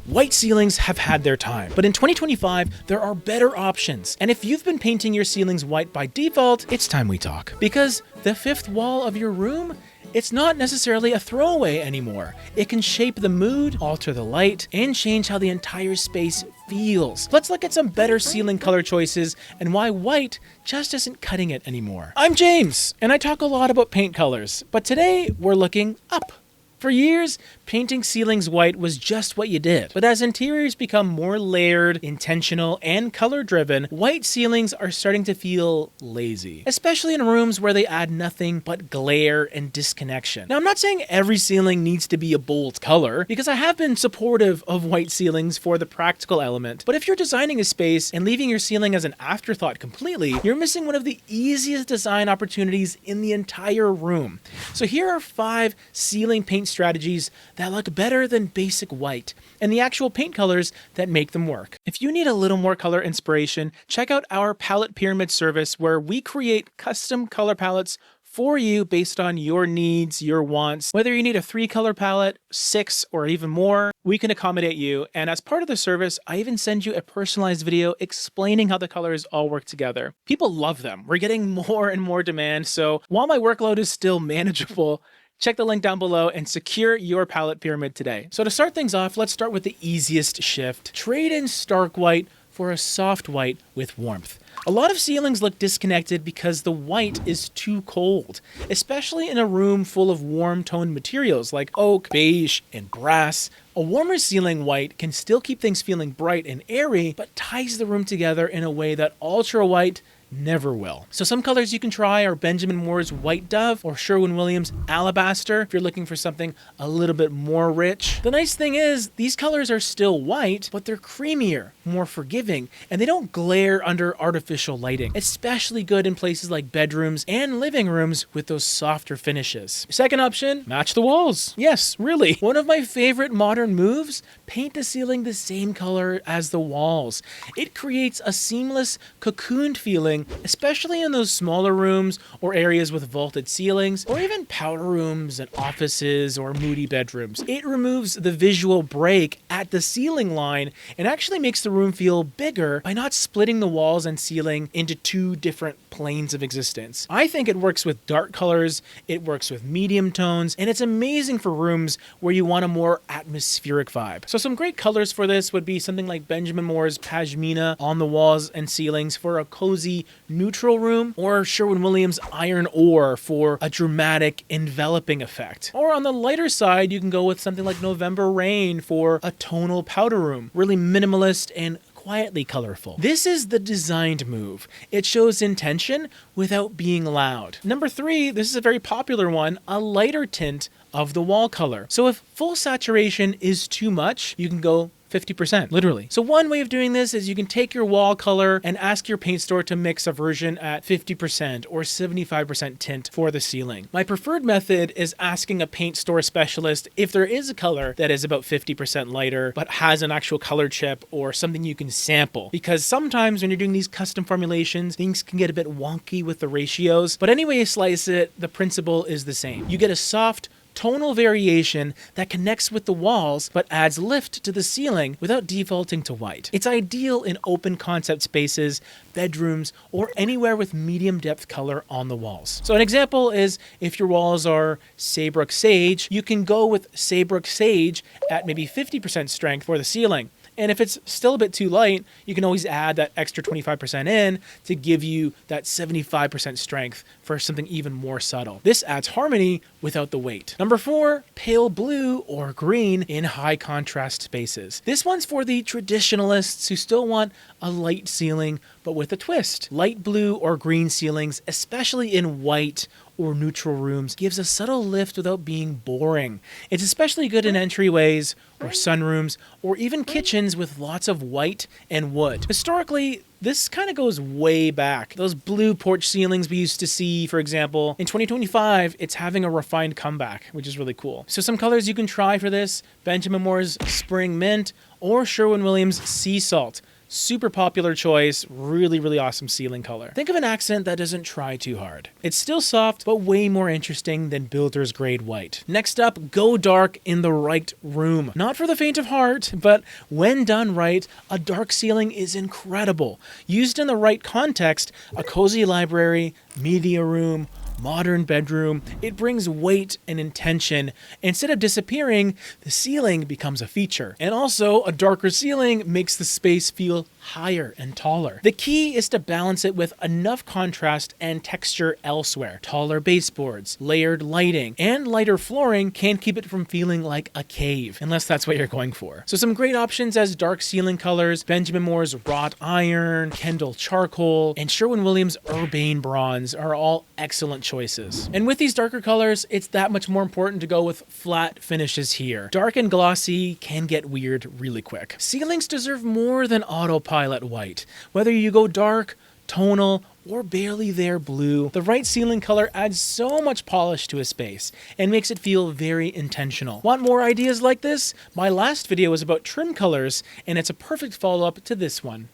White ceilings have had their time, but in 2025, there are better options. And if you've been painting your ceilings white by default, it's time we talk. Because the fifth wall of your room, it's not necessarily a throwaway anymore. It can shape the mood, alter the light, and change how the entire space feels. Let's look at some better ceiling color choices and why white just isn't cutting it anymore. I'm James, and I talk a lot about paint colors, but today we're looking up. For years, painting ceilings white was just what you did. But as interiors become more layered, intentional, and color-driven, white ceilings are starting to feel lazy. Especially in rooms where they add nothing but glare and disconnection. Now, I'm not saying every ceiling needs to be a bold color, because I have been supportive of white ceilings for the practical element. But if you're designing a space and leaving your ceiling as an afterthought completely, you're missing one of the easiest design opportunities in the entire room. So here are 5 ceiling paint strategies that look better than basic white, and the actual paint colors that make them work. If you need a little more color inspiration, check out our palette pyramid service where we create custom color palettes for you based on your needs, your wants. Whether you need a 3-color palette, 6, or even more, we can accommodate you. And as part of the service, I even send you a personalized video explaining how the colors all work together. People love them. We're getting more and more demand, so while my workload is still manageable, check the link down below and secure your palette pyramid today. So to start things off, let's start with the easiest shift. Trade in stark white for a soft white with warmth. A lot of ceilings look disconnected because the white is too cold, especially in a room full of warm toned materials like oak, beige, and brass. A warmer ceiling white can still keep things feeling bright and airy, but ties the room together in a way that ultra white never will. So some colors you can try are Benjamin Moore's White Dove or Sherwin-Williams Alabaster if you're looking for something a little bit more rich. The nice thing is these colors are still white, but they're creamier, more forgiving, and they don't glare under artificial lighting. Especially good in places like bedrooms and living rooms with those softer finishes. Second option, match the walls. Yes, really. One of my favorite modern moves, paint the ceiling the same color as the walls. It creates a seamless, cocooned feeling, especially in those smaller rooms or areas with vaulted ceilings, or even powder rooms and offices or moody bedrooms. It removes the visual break at the ceiling line and actually makes the room feel bigger by not splitting the walls and ceiling into 2 different planes of existence. I think it works with dark colors, it works with medium tones, and it's amazing for rooms where you want a more atmospheric vibe. So some great colors for this would be something like Benjamin Moore's Pashmina on the walls and ceilings for a cozy neutral room, or Sherwin-Williams Iron Ore for a dramatic enveloping effect. Or on the lighter side, you can go with something like November Rain for a tonal powder room, really minimalist and quietly colorful. This is the designed move. It shows intention without being loud. Number 3, this is a very popular one, a lighter tint of the wall color. So if full saturation is too much, you can go 50%, literally. So one way of doing this is you can take your wall color and ask your paint store to mix a version at 50% or 75% tint for the ceiling. My preferred method is asking a paint store specialist if there is a color that is about 50% lighter but has an actual color chip or something you can sample. Because sometimes when you're doing these custom formulations, things can get a bit wonky with the ratios. But any way you slice it, the principle is the same. You get a soft, tonal variation that connects with the walls but adds lift to the ceiling without defaulting to white. It's ideal in open concept spaces, bedrooms, or anywhere with medium depth color on the walls. So an example is if your walls are Saybrook Sage, you can go with Saybrook Sage at maybe 50% strength for the ceiling. And if it's still a bit too light, you can always add that extra 25% in to give you that 75% strength for something even more subtle. This adds harmony without the weight. Number 4, pale blue or green in high contrast spaces. This one's for the traditionalists who still want a light ceiling but with a twist. Light blue or green ceilings, especially in white or neutral rooms, gives a subtle lift without being boring. It's especially good in entryways or sunrooms or even kitchens with lots of white and wood. Historically, this kind of goes way back. Those blue porch ceilings we used to see, for example, in 2025, it's having a refined comeback, which is really cool. So some colors you can try for this, Benjamin Moore's Spring Mint or Sherwin-Williams Sea Salt. super popular choice, really, really awesome ceiling color. Think of an accent that doesn't try too hard. It's still soft, but way more interesting than builder's grade white. Next up, go dark in the right room. Not for the faint of heart, but when done right, a dark ceiling is incredible. Used in the right context, a cozy library, media room, modern bedroom, it brings weight and intention. Instead of disappearing, the ceiling becomes a feature. And also, a darker ceiling makes the space feel higher and taller. The key is to balance it with enough contrast and texture elsewhere. Taller baseboards, layered lighting, and lighter flooring can keep it from feeling like a cave, unless that's what you're going for. So some great options as dark ceiling colors: Benjamin Moore's wrought iron, Kendall charcoal, and Sherwin-Williams urbane bronze are all excellent choices. And with these darker colors, it's that much more important to go with flat finishes here. Dark and glossy can get weird really quick. Ceilings deserve more than autopilot white. Whether you go dark, tonal, or barely there blue, the right ceiling color adds so much polish to a space and makes it feel very intentional. Want more ideas like this? My last video was about trim colors, and it's a perfect follow-up to this one.